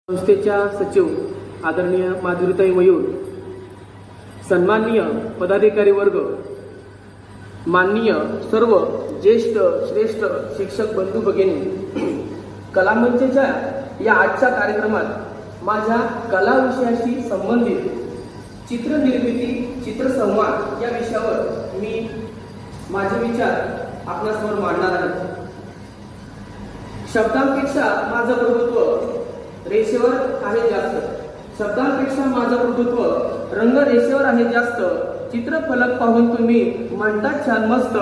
संस्थेच्या सचिव आदरणीय माधुरीताई मयूर, सन्माननीय पदाधिकारी वर्ग, माननीय सर्व ज्येष्ठ श्रेष्ठ शिक्षक बंधू भगिनी, कलामंचच्या या आजच्या कार्यक्रमात माझ्या कला विषयाशी संबंधित चित्रनिर्मिती चित्रसंवाद या विषयावर मी माझे विचार आपणासमोर मांडणार आहे। शब्दांपेक्षा माझं प्रभुत्व रेषेवर आहे जास्त, शब्दांपेक्षा माझं प्रभुत्व रंग रेषेवर आहे जास्त। चित्रफलक पाहून तुम्ही म्हणतात छान मस्त,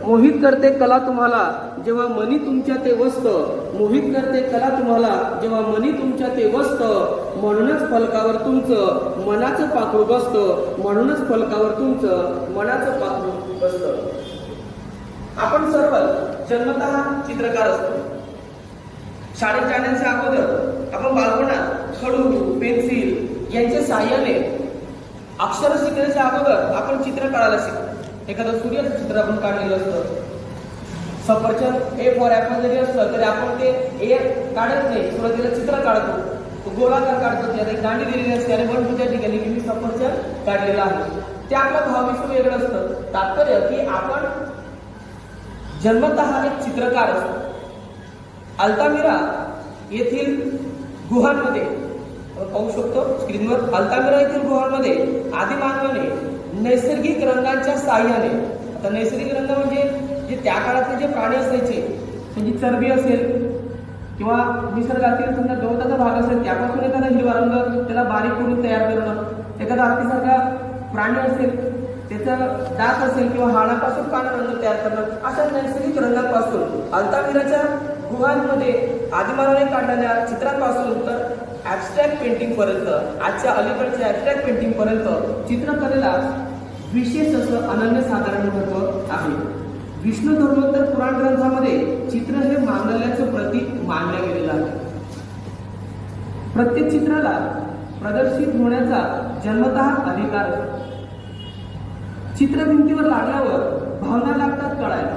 मोहित करते कला तुम्हाला जेव्हा मनी तुमच्या ते वस्त, मोहित करते कला तुम्हाला जेव्हा मनी तुमच्या ते वस्त। म्हणूनच फलकावर तुमचं मनाचं पाखरू बसतं, म्हणूनच फलकावर तुमचं मनाचं पाखरू बसतं। आपण सर्व जन्मतः चित्रकार असतो। शाळेत जाण्याच्या अगोदर आपण बालपणात खडू पेन्सिल यांच्या साहाय्याने अक्षर शिकण्याच्या अगोदर आपण चित्र काढायला शिकतो। एखादं सूर्याचं चित्र आपण काढलेलं असतं, सफरचंद ए फॉर ॲपल जरी असलं तरी आपण ते ए काढत नाही, सुरुवातीला चित्र काढतो, गोलाकार काढतो, त्यात एक दांडी दिलेली असते आणि म्हणतो त्या ठिकाणी की मी सफरचंद काढलेला आहे। ते आपलं भावविश्व वेगळं असतं। तात्पर्य की आपण जन्मतः एक चित्रकार असतो। अल्तामिरा येथील गुहांमध्ये पाहू शकतो स्क्रीनवर, अल्तामिरा येथील गुहांमध्ये आदिमानवाने नैसर्गिक रंगांच्या साहाय्याने, आता नैसर्गिक रंग म्हणजे जे त्या काळातले जे प्राणी असायचे, म्हणजे चरबी असेल किंवा निसर्गातील समजा गवताचा भाग असेल त्यापासून एखादा हिरवा रंग त्याला बारीक करून तयार करणं, एखादा हत्तीसारखा प्राणी असेल त्याचा दात असेल किंवा हाडापासून काळा रंग तयार करणं, अशा नैसर्गिक रंगांपासून अल्तामिराच्या गुहांमध्ये आदिमानवाने काढलेल्या चित्रांपासून तर ॲब्स्ट्रॅक्ट पेंटिंग पर्यंत, आजच्या अलीकडच्या ॲब्स्ट्रॅक्ट पेंटिंग पर्यंत चित्रकलेला विशेष असं अनन्यसाधारण महत्त्व आहे। विष्णू धर्मोत्तर पुराण ग्रंथामध्ये चित्र हे मांगल्याचं प्रतीक मानलं गेलेलं आहे। प्रत्येक चित्राला प्रदर्शित होण्याचा जन्मतः अधिकार असतो। चित्र भिंतीवर लागल्यावर भावना लागतात कळायला,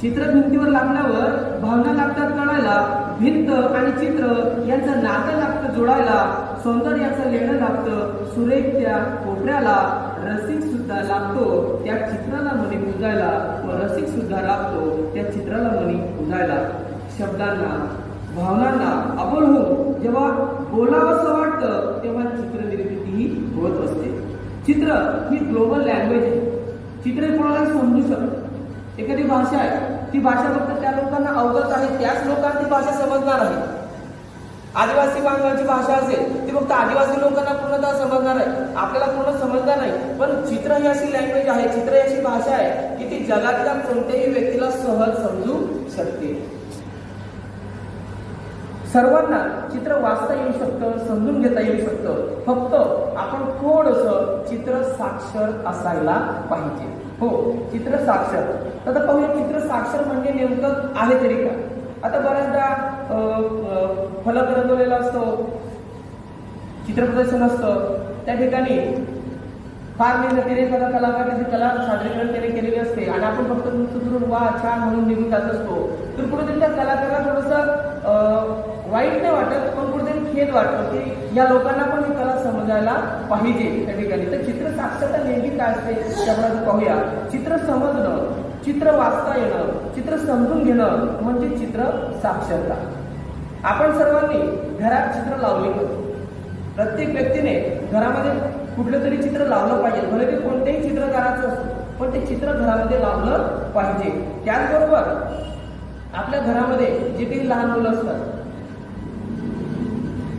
चित्र भिंतीवर लागल्यावर भावना लागतात कळायला, भिंत आणि चित्र यांचं नातं लागतं जोडायला, सौंदर्याचं लेणं लागतं सुरेख त्या कोपऱ्याला, रसिक सुद्धा लागतो त्या चित्राला मनी पुजायला, व रसिक सुद्धा लागतो त्या चित्राला मनी पुजायला। शब्दांना भावनांना अबोल होऊन जेव्हा बोलावंसं वाटतं तेव्हा चित्रनिर्मिती ही होत असते। चित्र ही ग्लोबल लँग्वेज आहे। चित्र कोणाला समजू शकतं। एखादी भाषा आहे, ती भाषा फक्त त्या लोकांना अवगत आहे, त्याच लोकांना ती भाषा समजणार आहे। आदिवासी बांधवांची भाषा असेल ती फक्त आदिवासी लोकांना पूर्णतः समजणार आहे, आपल्याला पूर्ण समजणार नाही। पण चित्र ही अशी लँग्वेज आहे, चित्र ही अशी भाषा आहे की ती जगातल्या कोणत्याही व्यक्तीला सहज समजू शकते। सर्वांना चित्र वाचता येऊ शकतं, समजून घेता येऊ शकतं, फक्त आपण थोडंसं चित्र साक्षर असायला पाहिजे। हो, चित्र साक्षर। आता पाहूया चित्र साक्षर म्हणजे नेमकं आहे तरी काय। आता बऱ्याचदा फलक रंगवलेला असतो, चित्रप्रदर्शन असतं, त्या ठिकाणी फार मेहनतीने एखादा कलाकार त्याची कला सादरीकरण त्याने केलेली असते आणि आपण फक्त सुधरून वा छान म्हणून निघून जात असतो। तर कुठेतरी त्या कलाकाराला थोडंसं वाईट नाही वाटत, पण कुठेतरी खेद वाटतो की या लोकांना पण ही कला समजायला पाहिजे त्या ठिकाणी। तर चित्र साक्षरता नेमकी काय असते त्याबद्दल पाहूया। चित्र समजणं, चित्र वाचता येणं, चित्र समजून घेणं म्हणजे चित्र साक्षरता। आपण सर्वांनी घरात चित्र लावले पाहिजे। प्रत्येक व्यक्तीने घरामध्ये कुठलं तरी चित्र लावलं पाहिजे, भले ते कोणत्याही चित्रकाराचं असतं, पण ते चित्र घरामध्ये लावलं पाहिजे। त्याचबरोबर आपल्या घरामध्ये जे काही लहान मुलं असतात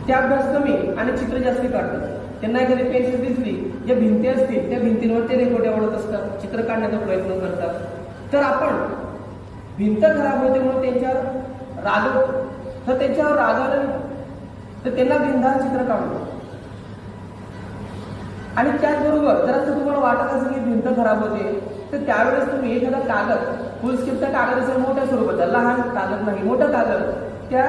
ते अभ्यास कमी आणि चित्र जास्ती काढतात। त्यांना एखादी पेन्सिल दिसली, ज्या भिंती असतील त्या भिंतींवर ते रेघोट्या ओढत असतात, चित्र काढण्याचा प्रयत्न करतात। तर आपण भिंत खराब होते म्हणून त्यांच्यावर रागवतो, तर त्यांच्यावर रागावलं तर त्यांना बिनधास्त चित्र काढतो। आणि त्याचबरोबर जर असं तुम्हाला वाटत असेल की भिंत खराब होते तर त्यावेळेस तुम्ही एखादा कागद, फुल स्क्रिप्टचा कागद असेल मोठ्या स्वरूपाचा, लहान कागद नाही मोठा कागद, त्या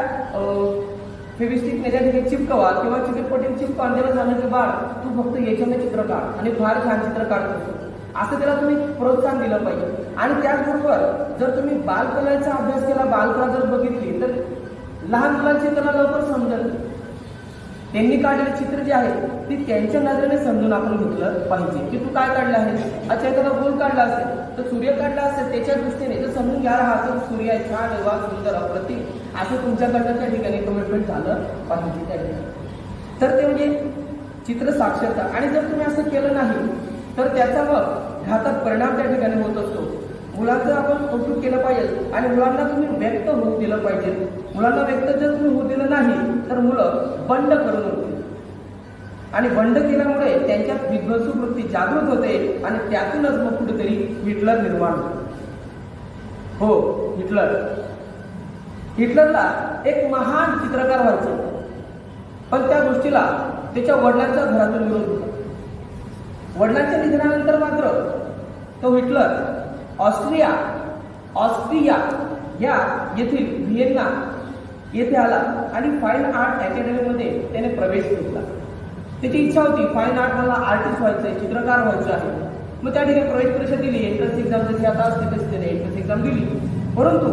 फेविस्टिकने त्या ठिकाणी चिपकवा किंवा चित्रपटीने चिपकवा, त्याला सांगा की बाळ तू फक्त याच्याने चित्र काढ आणि फार छान चित्र काढतो, असं त्याला तुम्ही प्रोत्साहन दिलं पाहिजे। आणि त्याचबरोबर जर तुम्ही बालकलेचा अभ्यास केला, बालकला जर बघितली तर लहान मुलांची त्याला लवकर समजत, त्यांनी काढलेले चित्र जे आहे ते त्यांच्या नजरेने समजून आपण घेतलं पाहिजे की तू काय काढलं आहे. अच्छा एखादा गोल काढला असेल तर सूर्य काढला असेल त्याच्या दृष्टीने तर समजून घ्या हा तर सूर्य आहे, छान आहे, वा सुंदर अप्रतिम, असं तुमच्याकडनं त्या ठिकाणी कमिटमेंट झालं पाहिजे त्या ठिकाणी. तर ते म्हणजे चित्र साक्षरता. आणि जर तुम्ही असं केलं नाही तर त्याचा मग घातक परिणाम त्या ठिकाणी होत असतो. मुलांचं आपण कौतुक केलं पाहिजे आणि मुलांना तुम्ही व्यक्त होऊ दिलं पाहिजे. मुलांना व्यक्त जर तुम्ही होऊ दिलं नाही तर मुलं बंड करून होतील आणि बंड केल्यामुळे त्यांच्यात विध्वंसू वृत्ती जागृत होते आणि त्यातूनच मग कुठेतरी हिटलर निर्माण होतो. हो, हिटलरला एक महान चित्रकार व्हायचं, पण त्या गोष्टीला त्याच्या वडिलांच्या घरातून विरोध होता. वडिलांच्या निधनानंतर मात्र तो हिटलर ऑस्ट्रिया या येथील व्हिएन्ना येथे आला आणि फाईन आर्ट अकॅडमीमध्ये त्याने प्रवेश घेतला. त्याची इच्छा होती फाईन आर्ट मला आर्टिस्ट व्हायचं आहे, चित्रकार व्हायचं आहे. मग त्या ठिकाणी प्रवेश परीक्षा दिली, एंट्रन्स एक्झाम जशी आता असते तशी त्याने एंट्रन्स एक्झाम दिली. परंतु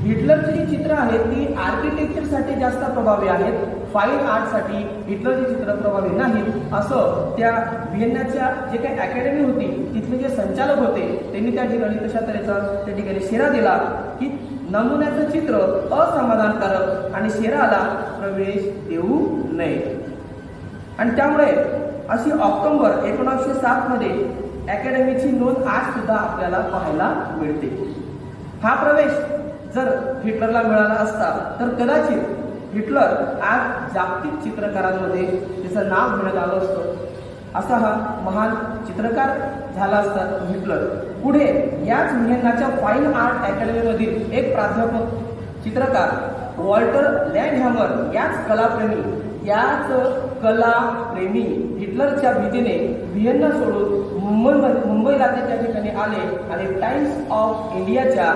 हिटलरची जी चित्र आहेत ती आर्किटेक्चरसाठी जास्त प्रभावी आहेत, फाईन आर्टसाठी हिटलरची चित्र प्रभावी नाहीत, असं त्या व्हिएन्नाच्या जे काही अकॅडमी होती तिथले जे संचालक होते त्यांनी त्या ठिकाणी तशा तऱ्हेचा त्या ठिकाणी शेरा दिला की नमुन्याचं चित्र असमाधानकारक आणि शेराला प्रवेश देऊ नये. आणि त्यामुळे अशी ऑक्टोबर 1907 मध्ये अकॅडमीची नोंद आज सुद्धा आपल्याला पाहायला मिळते. हा प्रवेश जर हिटलरला मिळाला असता तर कदाचित हिटलर आज जागतिक चित्रकारांमध्ये त्याचं नाव घेण्यात आलं असतं. असा हा महान चित्रकार झाला असता हिटलर. पुढे याच व्हिएन्नाच्या फाईन आर्ट अकॅडमीमधील एक प्राध्यापक चित्रकार वॉल्टर लँडहॅमर याच कलाप्रेमी हिटलरच्या भीतीने व्हिएन्ना सोडून मुंबईला त्या ठिकाणी आले आणि टाइम्स ऑफ इंडियाच्या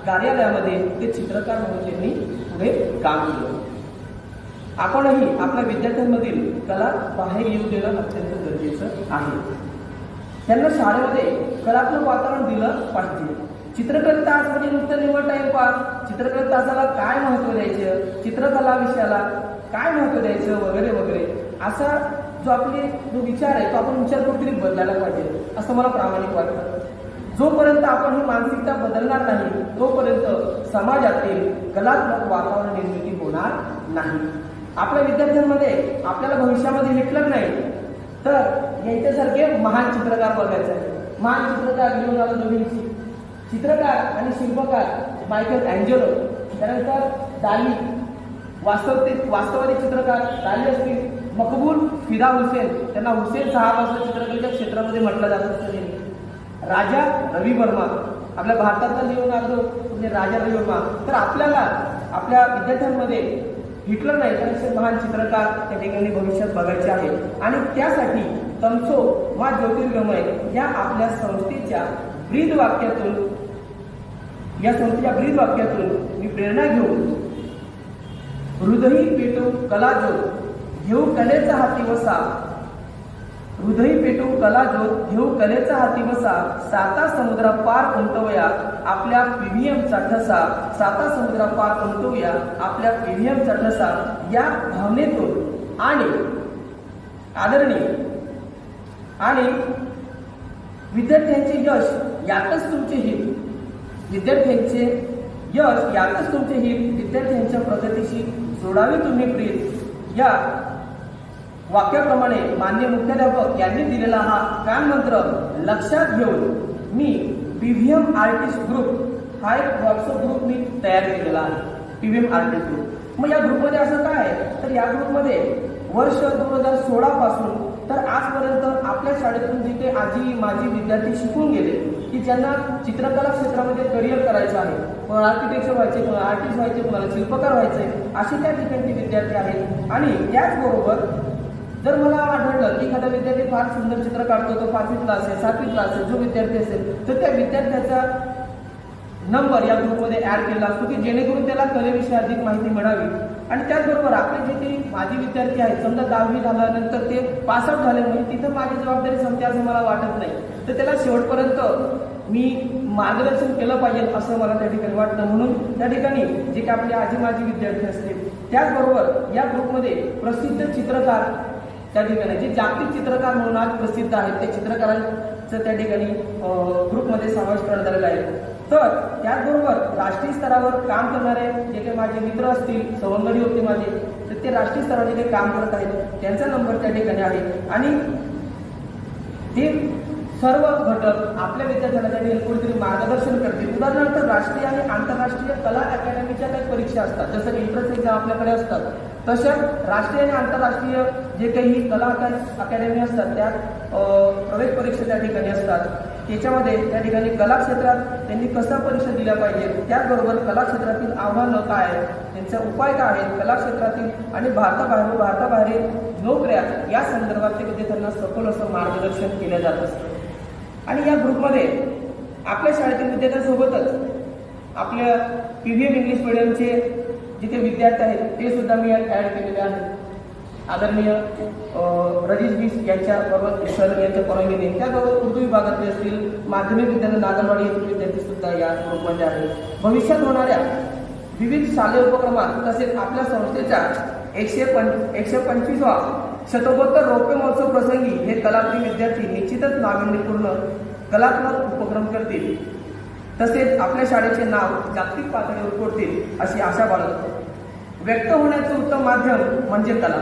कार्यालयामध्ये ते चित्रकार म्हणून त्यांनी पुढे काम केलं. आपणही आपल्या विद्यार्थ्यांमधील कला बाहेर येऊ देणं अत्यंत गरजेचं आहे. त्यांना शाळेमध्ये कलात्मक वातावरण दिलं पाहिजे. चित्रकला तास म्हणजे नुसतं निवड टाइमपास, चित्रकला तासाला काय महत्व द्यायचं, चित्रकला विषयाला काय महत्व द्यायचं वगैरे वगैरे असा जो विचार आहे तो आपण विचार कुठेतरी बदलायला पाहिजे असं मला प्रामाणिक वाटतं. जोपर्यंत आपण ही मानसिकता बदलणार नाही तोपर्यंत समाजातील कलात्मक वातावरण निर्मिती होणार नाही. आपल्या विद्यार्थ्यांमध्ये आपल्याला भविष्यामध्ये हिटलर नाही तर यांच्यासारखे महान चित्रकार बघायचे आहे. महान चित्रकार लिओनार्दो दा विंची, चित्रकार आणि शिल्पकार मायकेल अँजेलो, त्यानंतर डाली, वास्तवादी चित्रकार डाली असतील, मकबूल फिदा हुसेन, त्यांना हुसेन साहब असं चित्रकलेच्या क्षेत्रामध्ये म्हटलं जात असतं. राजा रवी वर्मा, आपल्या भारतातला लिओनार्दो म्हणजे राजा रवी वर्मा. तर आपल्याला आपल्या विद्यार्थ्यांमध्ये हिटलर नाही तर महान चित्रकार त्या ठिकाणी भविष्यात बघायचे आहे. आणि त्यासाठी तमसो मा ज्योतिर्गमय या आपल्या संस्थेच्या ब्रीद वाक्यातून मी प्रेरणा घेऊन हृदयी पेटू कला ज्योत घेऊ कलेचा हाती वसा, हृदयी पेटू कला ज्योत घेऊ कलेचा हाती वसा, साता समुद्रा पार उमटवूया आपल्या पीव्हीएमचा ठसा, साता समुद्रा पार उमटवूया आपल्या पीव्हीएमचा ठसा या भावनेतून आणि आदरणीय आणि विद्यार्थ्यांचे यश यातच तुमचे हित, विद्यार्थ्यांचे यश यातच तुमचे हित, विद्यार्थ्यांच्या प्रगतीशी जोडावे तुम्ही प्रीत या वाक्याप्रमाणे माननीय मुख्याध्यापक यांनी दिलेला हा कानमंत्र लक्षात घेऊन मी पीव्हीएम आर्टिस्ट ग्रुप हा एक व्हॉट्सअप ग्रुप मी तयार केलेला आहे. पीव्हीएम आर्टिस्ट ग्रुप. मग या ग्रुपमध्ये असं काय आहे तर या ग्रुपमध्ये वर्ष 2016 पासून तर आजपर्यंत आपल्या शाळेतून जे काही आजी माजी विद्यार्थी शिकून गेले की ज्यांना चित्रकला क्षेत्रामध्ये करिअर करायचं आहे, कोणाला आर्किटेक्चर व्हायचे, कोणाला आर्टिस्ट व्हायचे, कोणाला शिल्पकार व्हायचे, असे त्या ठिकाणचे विद्यार्थी आहेत. आणि त्याचबरोबर जर मला आढळलं की एखादा विद्यार्थी फार सुंदर चित्र काढतो, तो 5वी क्लास आहे 7वी क्लास आहे, जो विद्यार्थी असेल तर त्या विद्यार्थ्याचा नंबर या ग्रुपमध्ये ऍड केला असतो की जेणेकरून त्याला कलेविषयी अधिक माहिती मिळावी. आणि त्याचबरोबर आपले जे काही माजी विद्यार्थी आहेत, समजा 10वी झाल्यानंतर ते पासआउट झाले म्हणजे तिथं माझी जबाबदारी संपते असं मला वाटत नाही, तर त्याला शेवटपर्यंत मी मार्गदर्शन केलं पाहिजे असं मला त्या ठिकाणी वाटतं. म्हणून त्या ठिकाणी जे काही आपले आजी माजी विद्यार्थी असतील त्याचबरोबर या ग्रुपमध्ये प्रसिद्ध चित्रकार त्या ठिकाणी जे जागतिक चित्रकार म्हणून आज प्रसिद्ध आहेत त्या चित्रकारांचं त्या ठिकाणी ग्रुपमध्ये समावेश करण्यात आलेला आहे। तर त्याचबरोबर राष्ट्रीय स्तरावर काम करणारे जे काही माझे मित्र असतील, सवंगडी होते माझे, तर ते राष्ट्रीय स्तरावर जे काम करत आहेत त्यांचा नंबर त्या ठिकाणी आहे आणि ते सर्व घटक आपल्या विद्यार्थ्यांना त्या ठिकाणी कुठेतरी मार्गदर्शन करतील। उदाहरणार्थ राष्ट्रीय आणि आंतरराष्ट्रीय कला अकॅडमीच्या काही परीक्षा असतात, जसं की इंटरेस्ट एक्झाम आपल्याकडे असतात, तशा राष्ट्रीय आणि आंतरराष्ट्रीय जे काही कला अकॅडमी असतात त्यात प्रवेश परीक्षा त्या ठिकाणी असतात। त्याच्यामध्ये त्या ठिकाणी कला क्षेत्रात त्यांनी कसा परीक्षा दिल्या पाहिजे, त्याचबरोबर कला क्षेत्रातील आव्हानं काय आहेत, त्यांचा उपाय काय आहेत, कला क्षेत्रातील आणि भारताबाहेर नोकऱ्या या संदर्भात ते विद्यार्थ्यांना सखोल असं मार्गदर्शन केलं जात असतं। आणि या ग्रुपमध्ये आपल्या शाळेतील विद्यार्थ्यांसोबतच आपल्या PVM इंग्लिश मीडियमचे जिथे विद्यार्थी आहेत ते सुद्धा मी ऍड केलेले आहेत। आदरणीय रजीश बीस यांच्या बरोबर सर यांच्या परवानगीने, त्याबरोबर उर्दू विभागातले असतील, माध्यमिक विद्यालय नागलवाडी येथील विद्यार्थी सुद्धा या ग्रुपमध्ये आहेत। भविष्यात होणाऱ्या विविध शालेय उपक्रमात तसेच आपल्या संस्थेच्या 125वा शतकोत्तर रौप्य महोत्सव प्रसंगी हे कलाप्रिय विद्यार्थी निश्चितच नाविन्यपूर्ण कलात्मक उपक्रम करतील, तसेच आपल्या शाळेचे नाव जागतिक पातळीवर कोरतील अशी आशा बाळगतो। व्यक्त होण्याचे उत्तम माध्यम म्हणजे कला।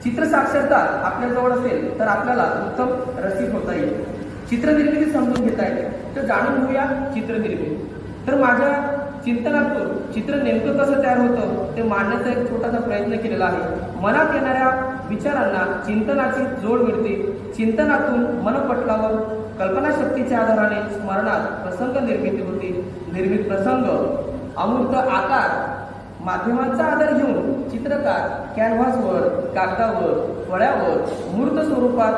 चित्र साक्षरता आपल्याजवळ असेल तर आपल्याला उत्तम रसिक होता येईल, चित्रनिर्मिती समजून घेता येईल। तर जाणून घेऊया चित्रनिर्मिती। तर माझ्या चिंतनातून चित्र नेमकं कसं तयार होतं ते मांडण्याचा एक छोटासा प्रयत्न केलेला आहे। मनात येणाऱ्या विचारांना चिंतनाची जोड मिळते, चिंतनातून मनपटलावर कल्पनाशक्तीच्या आधाराने स्मरणात प्रसंग निर्मिती होते, निर्मित प्रसंग अमूर्त आकार माध्यमांचा आधार घेऊन चित्रकार कॅनव्हासवर, कागदावर, फळ्यावर मूर्त स्वरूपात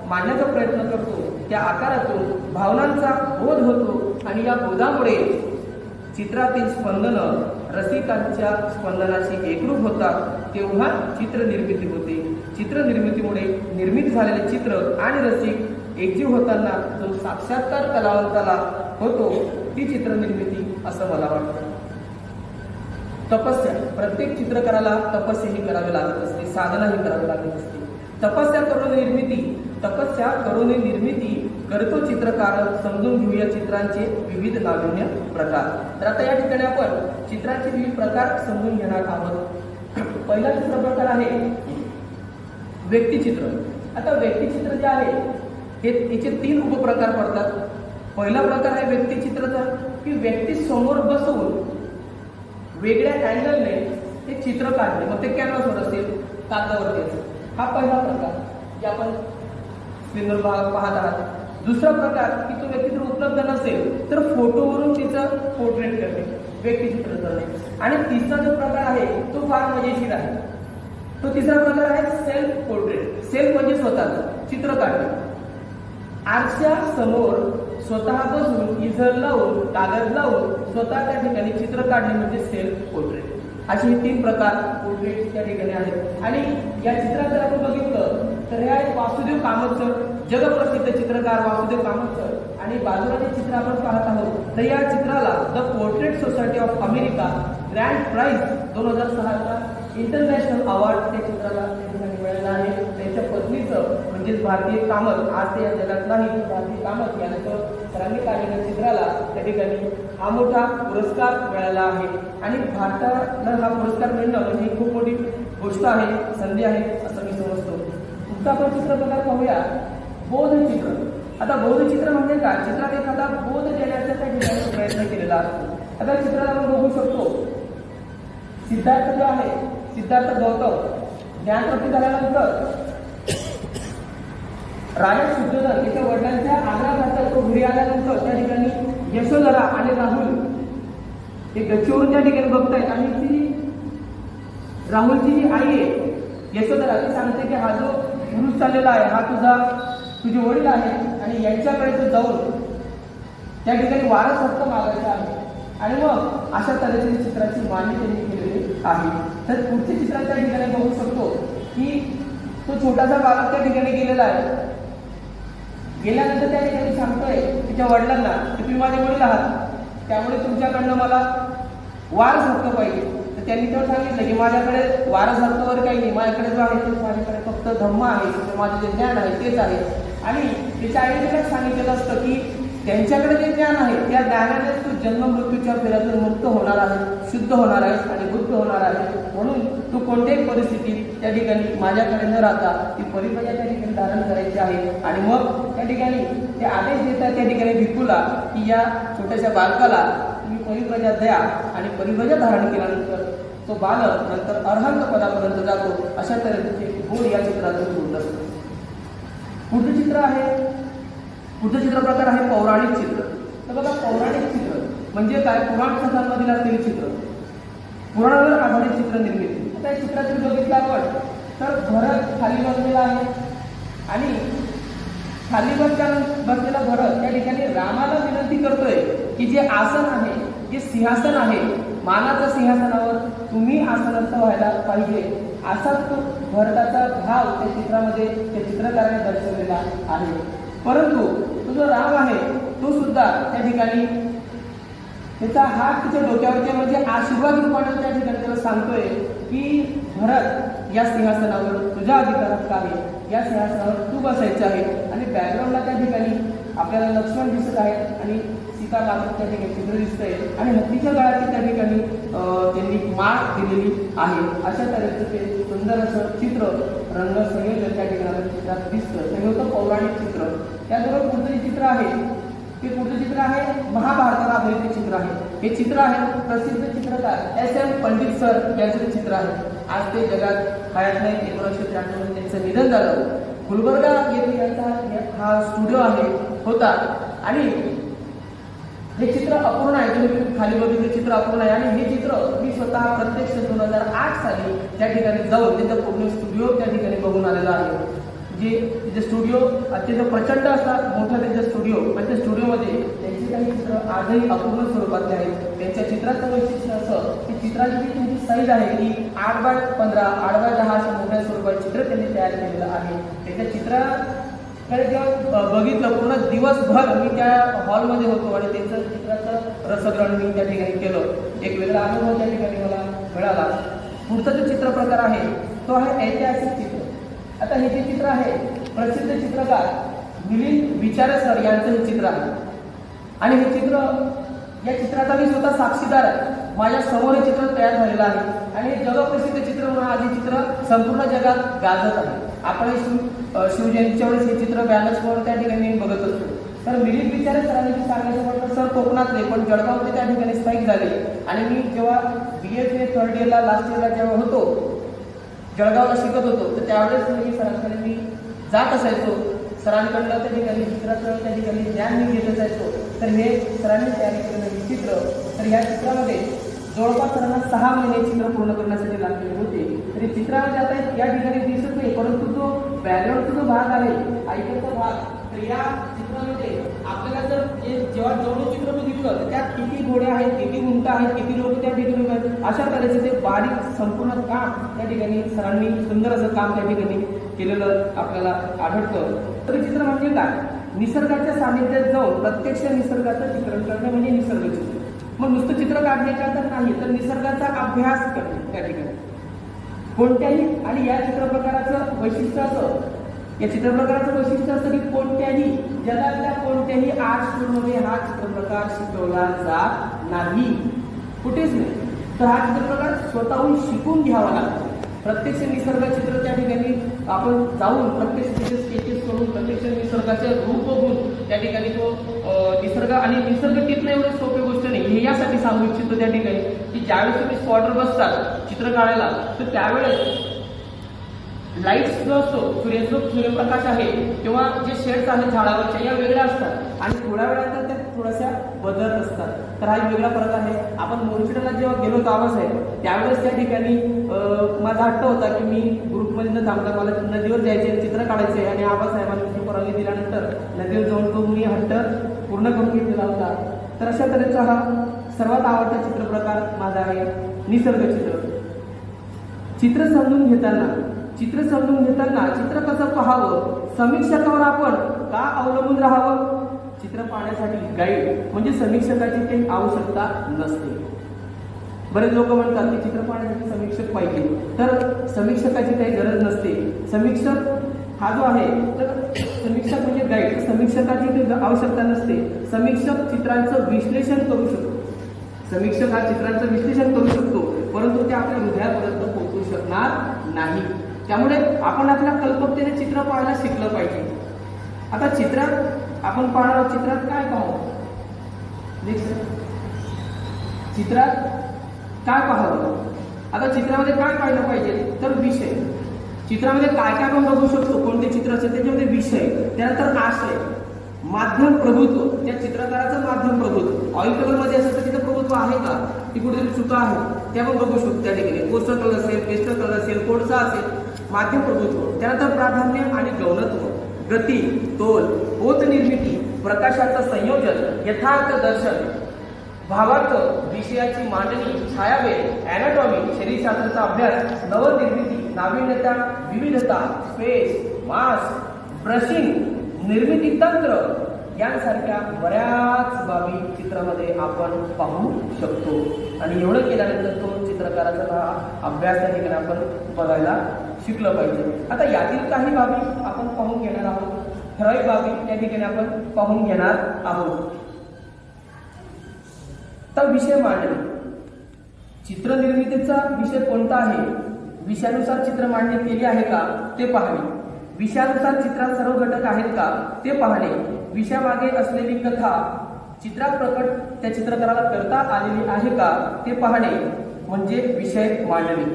मांडण्याचा प्रयत्न करतो। त्या आकारातून भावनांचा बोध होतो आणि या बोधामुळे चित्रातील स्पंदन रसिकांच्या स्पंदनाशी एकरूप होतात, तेव्हा चित्र निर्मिती होते। चित्र निर्मितीमुळे निर्मित झालेले चित्र आणि रसिक एकजीव होताना जो साक्षात्कार कलावंताला होतो ती चित्र निर्मिती असं मला वाटतं। तपस्या, प्रत्येक चित्रकाराला तपस्या ही करावी लागत असते, साधना ही करावी लागत असते। तपस्या करून निर्मिती करतो चित्रकार। समजून घेऊया चित्रांचे विविध नाविन्य प्रकार। तर आता या ठिकाणी आपण चित्रांचे विविध प्रकार समजून घेणार आहोत। पहिला चित्र प्रकार आहे व्यक्तिचित्र। आता व्यक्तिचित्र जे आहे हे याचे 3 उपप्रकार पडतात। पहिला प्रकार आहे व्यक्तिचित्राचा की व्यक्ती समोर बसवून वेगळ्या अँगलने ते चित्र काढणे, मग ते कॅनव्हासवर असेल, कागदावरती असेल, हा पहिला प्रकार जे आपण स्क्रीनवर पाहत आहात। दुसरा प्रकार की तो व्यक्तिचित्र उपलब्ध नसेल तर फोटोवरून तिचं पोर्ट्रेट करणे, व्यक्तिचित्र करणे। आणि तिसरा जो प्रकार आहे तो फार मजेशीर आहे, तो तिसरा प्रकार आहे सेल्फ पोर्ट्रेट। सेल्फ म्हणजे स्वतःच चित्र काढणे, आरशा समोर स्वतः बसून इझर लावून कागद लावून स्वतः त्या ठिकाणी चित्र काढणे म्हणजे सेल्फ पोर्ट्रेट। असे हे 3 प्रकार पोर्ट्रेट त्या ठिकाणी आहेत। आणि या चित्रात जर आपण बघितलं तर हे आहे वासुदेव कामत सर, जगप्रसिद्ध चित्रकार वासुदेव कामत सर। आणि बाजूला जे चित्र आपण पाहत आहोत तर या चित्राला the portrait society of America grand prize 2006चा इंटरनॅशनल अवॉर्ड त्या चित्राला मिळालेला आहे। त्यांच्या पत्नीचं म्हणजेच भारतीय कामत, आज ते या जगात नाही, भारतीय कामत यांचं सरांनी काढलेल्या चित्राला त्या ठिकाणी हा मोठा पुरस्कार मिळाला आहे। आणि भारताला हा पुरस्कार मिळणं म्हणजे ही खूप मोठी गोष्ट आहे, संधी आहे असं मी समजतो। पुढचा आपण चित्रप्रकार पाहूया बोधचित्र। आता बोधचित्र म्हणजे काय? चित्रात एखादा बोध देण्याचा त्या ठिकाणी प्रयत्न केलेला असतो। आता चित्रात आपण बघू शकतो सिद्धार्थ जो आहे, सिद्धार्थ गौतम ज्ञानप्राप्ती झाल्यानंतर राजा शुद्धोधन याच्या वडिलांच्या आग्रहाखातर तो घरी आल्यानंतर त्या ठिकाणी यशोधरा आणि राहुल हे गच्चीवरून त्या ठिकाणी बघतायत आणि ती राहुलची जी आई आहे यशोधरा ती सांगते की हा जो पुरुष चाललेला आहे हा तुझे वडील आहे आणि यांच्याकडे तो जाऊन त्या ठिकाणी वारस हक्क मागायचा आहे। आणि मग अशा तऱ्हेच्या चित्राची मांडणी त्यांनी केलेली आहे। तर पुढच्या चित्रात त्या ठिकाणी बघू शकतो की तो छोटासा बालक त्या ठिकाणी गेलेला आहे। गेल्यानंतर त्या ठिकाणी सांगतोय तिच्या वडिलांना की तुम्ही माझे वडील आहात, त्यामुळे तुमच्याकडनं मला वारस हक्क पाहिजे। तर त्यांनी तेव्हा सांगितलं की माझ्याकडे वारसार्थ वर काही नाही, माझ्याकडे जो आहे तो माझ्याकडे फक्त धम्म आहे, माझं जे ज्ञान आहे तेच आहे. आणि त्याच्या आईने सांगितलेलं असतं की त्यांच्याकडे जे ज्ञान आहे त्या ज्ञानाने तू जन्म मृत्यूच्या फेऱ्यातून मुक्त होणार आहे, शुद्ध होणार आहे आणि बुद्ध होणार आहे. म्हणून तू कोणत्याही परिस्थितीत त्या ठिकाणी माझ्याकडे न राहता ती परिप्रजा त्या ठिकाणी धारण करायची आहे. आणि मग त्या ठिकाणी ते आदेश देतात त्या ठिकाणी भिक्खूला की या छोट्याशा बालकाला तुम्ही परिप्रजा द्या आणि परिप्रजा धारण केल्यानंतर तो बालक नंतर अर्हंत पदापर्यंत जातो. अशा तऱ्हेचे गुण या चित्रातून पूर्ण असतो. पुढचं चित्र आहे, पुढचं चित्र प्रकार आहे पौराणिक चित्र. तर बघा, पौराणिक चित्र म्हणजे काय? पुराण कथांमधील असलेले चित्र, पुराणावर आधारित चित्र निर्मिती. आता या चित्रातून बघितलं आपण तर भरत खाली बसलेला आहे आणि खाली बसलेला भरत त्या ठिकाणी रामाला विनंती करतोय की जे आसन आहे, जे सिंहासन आहे, मानाच्या सिंहासनावर तुम्ही आसनस्थ व्हायला पाहिजे, असा तो भरताचा भाव त्या चित्रामध्ये त्या चित्रकाराने दर्शवलेला आहे. परंतु तो जो राम आहे तो सुद्धा त्या ठिकाणी त्याचा हात तिच्या डोक्यावरती म्हणजे आशीर्वाद रूपाने त्या ठिकाणी त्याला सांगतोय की भरत या सिंहासनावर तुझ्या अधिकारात आहे, या सिंहासनावर तू बसायचं आहे. आणि बॅकग्राऊंडला त्या ठिकाणी आपल्याला लक्ष्मण दिसत आहे आणि सीता लांब त्या ठिकाणी चित्र दिसतंय आणि हत्तीच्या गळ्यात त्या ठिकाणी त्यांनी माळ दिलेली आहे. अशा तऱ्हेचं ते सुंदर असं चित्र रंग संयोजन त्या ठिकाणी चित्रात दिसतं. ते होतं पौराणिक चित्र. त्याचबरोबर पुढचं चित्र आहे ते पुढचं चित्र आहे महाभारताला आधारित चित्र आहे. हे चित्र आहे प्रसिद्ध चित्रकार S.M. पंडित सर यांचं चित्र आहे. आज ते जगात हयात नाही. 1993 मध्ये त्यांचं निधन झालं. गुलबर्गा येथे यांचा हा स्टुडिओ आहे होता आणि हे चित्र अपूर्ण आहे. तुम्ही खाली बघितलं चित्र अपूर्ण आहे आणि हे चित्र मी स्वतः प्रत्यक्ष 2008 साली त्या ठिकाणी जाऊन त्यांचा पूर्ण स्टुडिओ त्या ठिकाणी बघून आलेला आहे. जे तिचे स्टुडिओ अत्यंत प्रचंड असतात, मोठा त्यांचा स्टुडिओ, पण त्या स्टुडिओमध्ये त्यांची काही चित्र आजही अपूर्ण स्वरूपातले आहेत. त्यांच्या चित्राचं वैशिष्ट्य असं की चित्राची जी त्यांची साईज आहे ती 8x15, 8x10 अशा मोठ्या स्वरूपात चित्र त्यांनी तयार केलेलं आहे. त्याच्या चित्राकडे जेव्हा बघितलं पूर्ण दिवसभर मी त्या हॉलमध्ये होतो आणि त्यांचं चित्राचं रसग्रहण मी त्या ठिकाणी केलं. एक वेगळा अनुभव त्या ठिकाणी मला मिळाला. पुढचा जो चित्र प्रकार आहे तो आहे ऐतिहासिक चित्र. आता हे जे चित्र आहे प्रसिद्ध चित्रकार मिलिंद विचारे सर यांचं हे चित्र आहे आणि हे चित्र या चित्राचा मी स्वतः साक्षीदार आहे. माझ्या समोर हे चित्र तयार झालेलं आहे आणि हे जगप्रसिद्ध चित्र म्हणून आज हे चित्र संपूर्ण जगात गाजत आहे. आपण शिवजयंतीच्या वेळेस हे चित्र बॅनर्सवर त्या ठिकाणी बघत असतो. तर मिलिंद विचारे सरांनी सांगायचं म्हटलं सर कोकणातले पण जळगावचे त्या ठिकाणी स्थायिक झाले आणि मी जेव्हा BA थर्ड इयरला लास्ट इयरला जेव्हा होतो जळगावला शिकत होतो तर त्यावेळेस मी सरांकडे मी जात असायचो. सरांकडलं त्या ठिकाणी चित्राचं त्या ठिकाणी ज्ञान मी घेत असायचो. तर हे सरांनी तयार केलेलं हे चित्र, तर या चित्रामध्ये जवळपास सरांना 6 महिने चित्र पूर्ण करण्यासाठी लागलेले होते. तर हे चित्रामध्ये आता या ठिकाणी दिसत नाही, परंतु जो बॅकग्राऊंडचा जो भाग आहे ऐकण्याचा भाग, तर या चित्रामध्ये आपल्याला जर जेव्हा जेवढं चित्र बघितलं तर त्यात किती घोडे आहेत, किती उंट आहेत, किती लोक त्या ठिकाणी आहेत, अशा तऱ्हेचे ते बारीक संपूर्ण काम त्या ठिकाणी सरांनी सुंदर असं काम त्या ठिकाणी केलेलं आपल्याला आढळतं. तर चित्र म्हणजे काय? निसर्गाच्या सानिध्यात जाऊन प्रत्यक्ष निसर्गाचं चित्रण करणे म्हणजे निसर्ग चित्र. मग नुसतं चित्र काढण्याच्या तर नाही, तर निसर्गाचा अभ्यास करणे त्या ठिकाणी कोणत्याही. आणि या चित्रप्रकाराचं वैशिष्ट्य असं, या चित्रप्रकाराचं वैशिष्ट्य असं की कोणत्याही जगातल्या कोणत्याही आर्ट स्कूलमध्ये हा चित्रप्रकार शिकवला जात नाही, कुठेच नाही. तर हा चित्रप्रकार स्वतःहून शिकून घ्यावा लागतो. प्रत्यक्ष निसर्ग चित्र त्या ठिकाणी आपण जाऊन प्रत्यक्ष तिथे स्केचेस करून प्रत्यक्ष निसर्गाचे रूप बघून त्या ठिकाणी तो निसर्ग आणि निसर्ग टिपणं एवढी सोपी गोष्ट नाही. हे यासाठी सांगू इच्छितो त्या ठिकाणी की ज्यावेळेस तुम्ही स्पॉटवर बसतात चित्र काढायला तर त्यावेळेस लाईट्स जो असतो सूर्यप्रकाश आहे किंवा जे शेड्स आहेत झाडावरच्या या वेगळ्या असतात आणि थोड्या वेळानंतर त्या थोड्याशा बदलत असतात. तर हा एक वेगळा फरक आहे. आपण मोर्शिडाला जेव्हा गेलो आवाज आहे त्यावेळेस त्या ठिकाणी माझा हट्ट होता की मी ग्रुपमध्ये न थांबता मला नदीवर जायचे, चित्र काढायचे आणि आवाज साहेबांनी परवानगी दिल्यानंतर नदीवर जाऊन तो मी हट्ट पूर्ण करून घेतलेला होता. तर अशा तऱ्हेचा हा सर्वात आवडता चित्रप्रकार माझा आहे निसर्ग चित्र. चित्र समजून घेताना चित्र कसं पाहावं, समीक्षकावर आपण का अवलंबून राहावं. चित्र पाहण्यासाठी गाईड म्हणजे समीक्षकाची काही आवश्यकता नसते. बरेच लोक म्हणतात की चित्र पाहण्यासाठी समीक्षक पाहिजे, तर समीक्षकाची काही गरज नसते. समीक्षक हा जो आहे तर समीक्षक म्हणजे गाईड, समीक्षकाची काही आवश्यकता नसते. समीक्षक चित्रांचं विश्लेषण करू शकतो. समीक्षक हा चित्रांचं विश्लेषण करू शकतो, परंतु ते आपल्या हृदयापर्यंत पोहोचू शकणार नाही. त्यामुळे आपण आपल्या कल्पकतेने चित्र पाहायला शिकलं पाहिजे. आता चित्रात आपण पाहणार, चित्रात काय पाहू, चित्रात काय पाहावं. आता चित्रामध्ये काय पाहिलं पाहिजे तर विषय. चित्रामध्ये काय काय आपण बघू शकतो, कोणते चित्र असेल त्याच्यामध्ये विषय, त्यानंतर आशय, माध्यम प्रभुत्व, त्या चित्रकाराचं माध्यम प्रभुत्व. ऑइल कलर मध्ये असेल तर तिथं प्रभुत्व आहे का, ती कुठेतरी चुका आहे ते आपण बघू शकतो. त्या ठिकाणी पोस्टर कलर असेल, पेस्टल कलर असेल, कोडचा असेल, माध्यम प्रभुत्व. त्यानंतर प्राधान्य आणि गौणत्व, गती, तोल, पोत निर्मिती, प्रकाशाचं संयोजन, यथार्थ दर्शन, भावार्थ, विषयाची मांडणी, छायावेध, अॅनाटॉमी, शरीरशास्त्राचा अभ्यास, नवनिर्मिती, नाविन्यता, विविधता, स्पेस, मास, ब्रशिंग, निर्मिती तंत्र यांसारख्या बऱ्याच बाबी चित्रामध्ये आपण पाहू शकतो. आणि एवढं केल्यानंतर तो चित्रकाराचा अभ्यास त्या ठिकाणी आपण बघायला शिकलं पाहिजे. आता यातील काही बाबी आपण पाहून घेणार आहोत, ठराविक बाबी त्या ठिकाणी आपण पाहून घेणार आहोत. तर विषय मांडणी, चित्रनिर्मितीचा विषय कोणता आहे, विषयानुसार चित्र मांडणी केली आहे का ते पाहणे, विषयानुसार चित्रात सर्व घटक आहेत का ते पाहणे, विषयामागे असलेली कथा चित्रात प्रकट त्या चित्रकाराला करता आलेली आहे का ते पाहणे म्हणजे विषय मांडणी.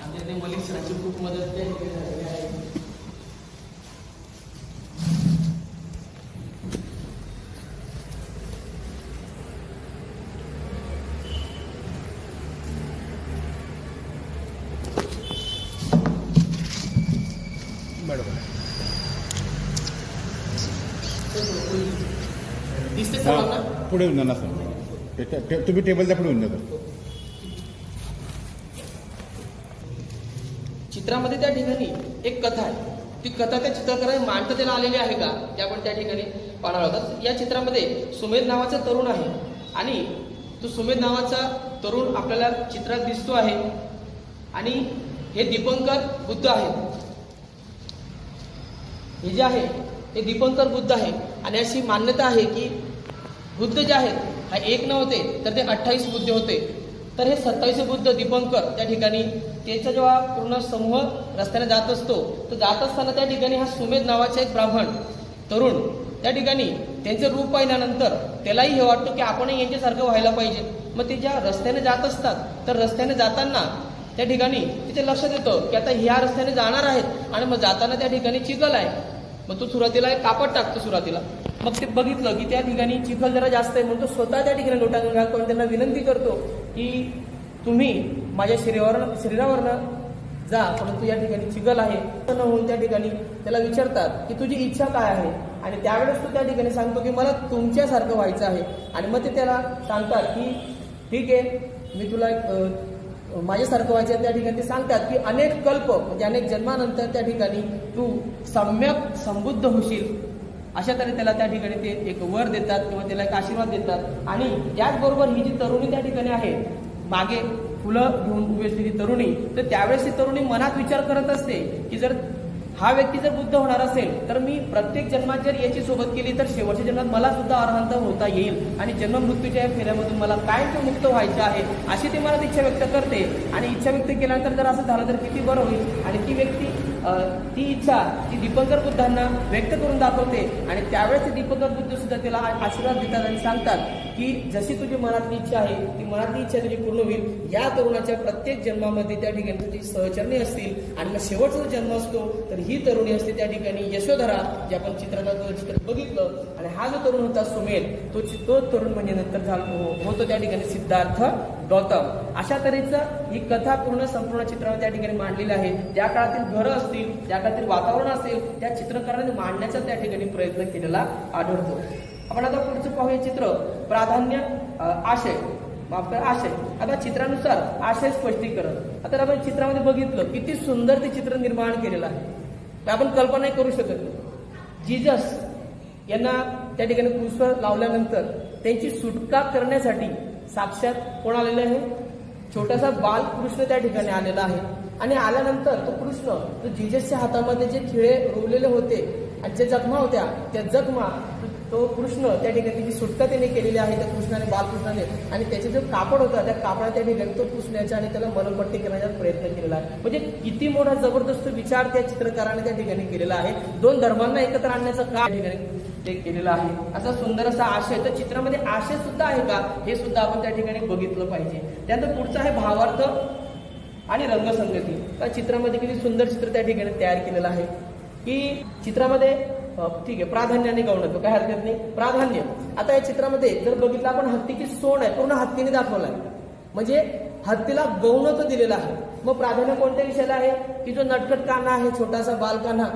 आमच्या मलिक सरांची खूप मदत झालेली आहे. दिसते सर्वांना पुढे येऊन जाणार सर, तुम्ही टेबलच्या पुढे येऊन जातो. चित्रामध्ये त्या ठिकाणी एक कथा आहे, ती कथा त्या चित्रकाराने मांडता त्याला आलेली आहे का ते आपण त्या ठिकाणी पाहणार आहोत. या चित्रामध्ये सुमेध नावाचा तरुण आहे आणि तो सुमेध नावाचा तरुण आपल्याला चित्रात दिसतो आहे आणि हे दीपंकर बुद्ध आहेत. हे जे आहे ते दीपंकर बुद्ध आहे आणि अशी मान्यता आहे की बुद्ध जे आहेत हा एक नव्हते तर ते 28 बुद्ध होते. तर हे 27 बुद्ध दीपंकर त्या ठिकाणी त्याचा जेव्हा पूर्ण समूह रस्त्याने जात असतो तर जात असताना त्या ठिकाणी हा सुमेध नावाचा एक ब्राह्मण तरुण त्या ठिकाणी त्यांचं रूप पाहिल्यानंतर त्यालाही हे वाटतं की आपणही यांच्यासारखं व्हायला पाहिजे. मग ते ज्या रस्त्याने जात असतात तर रस्त्याने जाताना त्या ठिकाणी तिथे लक्षात येतं की आता ह्या रस्त्याने जाणार आहेत आणि मग जाताना त्या ठिकाणी चिखल आहे. मग तो सुरुवातीला एक कापड टाकतो सुरुवातीला, मग ते बघितलं की त्या ठिकाणी चिखल जरा जास्त आहे म्हणून तो स्वतः त्या ठिकाणी लोटांगण घालतो आणि त्यांना विनंती करतो की तुम्ही माझ्या शरीरावरनं जा, परंतु या ठिकाणी चिखल आहे. होऊन त्या ठिकाणी त्याला विचारतात की तुझी इच्छा काय आहे आणि त्यावेळेस तो त्या ठिकाणी सांगतो की मला तुमच्यासारखं व्हायचं आहे. आणि मग ते त्याला सांगतात की ठीक आहे मी तुला माझ्यासारखं व्हायचं. त्या ठिकाणी ते सांगतात की अनेक कल्प म्हणजे अनेक जन्मानंतर त्या ठिकाणी तू सम्यक संबुद्ध होशील, अशा तऱ्हे त्याला त्या ठिकाणी ते एक वर देतात किंवा त्याला एक आशीर्वाद देतात. आणि त्याचबरोबर ही जी तरुणी त्या ठिकाणी आहे मागे फुलं घेऊन उभी असलेली तरुणी, तर त्यावेळेस ती तरुणी मनात विचार करत असते की जर हा व्यक्ती जर बुद्ध होणार असेल तर मी प्रत्येक जन्मात जर याची सोबत केली तर शेवटच्या जन्मात मला सुद्धा अरहंत होता येईल आणि जन्म मृत्यूच्या फेऱ्यामधून मला कायम मुक्त व्हायचं आहे अशी ती मनात इच्छा व्यक्त करते. आणि इच्छा व्यक्त केल्यानंतर जर असं झालं तर किती बरं होईल. आणि ती व्यक्ती ती इच्छा ती दीपंकर बुद्धांना व्यक्त करून दाखवते आणि त्यावेळेस ते दीपंकर बुद्ध सुद्धा त्याला आशीर्वाद देतात आणि सांगतात की जशी तुझी मनातली इच्छा आहे ती मनातली इच्छा तुझी पूर्ण होईल. या तरुणाच्या प्रत्येक जन्मामध्ये त्या ठिकाणी तुझी सहचरणी असतील आणि मग शेवटचा जन्म असतो तर ही तरुणी असते त्या ठिकाणी यशोधरा, जे आपण चित्र बघितलं. आणि हा जो तरुण होता सुमेध, तो तरुण म्हणजे नंतर होतो त्या ठिकाणी सिद्धार्थ गौतम. अशा तऱ्हेचं ही कथा पूर्ण संपूर्ण चित्रावर त्या ठिकाणी मांडलेली आहे. ज्या काळातील घरं असतील, त्या काळातील वातावरण असेल, त्या चित्रकाराने मांडण्याचा त्या ठिकाणी प्रयत्न केलेला आढळतो. आपण आता पुढचं पाहूया चित्र प्राधान्य आशय माफ करा आशय. आता चित्रानुसार आशय स्पष्टीकरण. आता आपण चित्रामध्ये बघितलं किती सुंदर ते चित्र निर्माण केलेलं आहे. आपण कल्पनाही करू शकत नाही. जीजस यांना त्या ठिकाणी क्रूसवर लावल्यानंतर त्यांची सुटका करण्यासाठी साक्षात कोण आलेले आहे? छोटासा बाल कृष्ण त्या ठिकाणी आलेला आहे. आणि आल्यानंतर तो कृष्ण तो जीजसच्या हातामध्ये जे खिळे रोवलेले होते आणि जे जखमा होत्या त्या जखमा तो कृष्ण त्या ठिकाणी त्याची सुटका त्याने केलेली आहे त्या कृष्णाने बालकृष्णाने. आणि त्याचे जो कापड होता त्या कापडा त्या ठिकाणी तो पुसण्याचा आणि त्याला मनपट्टी करण्याचा प्रयत्न केलेला आहे. म्हणजे किती मोठा जबरदस्त विचार त्या चित्रकाराने त्या ठिकाणी केलेला आहे. दोन धर्मांना एकत्र आणण्याचं काम त्या ठिकाणी ते केलेलं आहे. असा सुंदर असा आशय. तर चित्रामध्ये आशय सुद्धा आहे का हे सुद्धा आपण त्या ठिकाणी बघितलं पाहिजे. त्यानंतर पुढचं आहे भावार्थ आणि रंगसंगती. त्या चित्रामध्ये किती सुंदर चित्र त्या ठिकाणी तयार केलेलं आहे की चित्रामध्ये ठीक आहे प्राधान्याने गौणत्व काय हरकत नाही. प्राधान्य आता या चित्रामध्ये जर बघितलं आपण हत्तीची सोंड आहे पूर्ण हत्तीने दाखवला आहे म्हणजे हत्तीला गौणत्व दिलेलं आहे. मग प्राधान्य कोणत्या विषयाला आहे की जो नटखट कान्हा आहे छोटासा बालकान्हा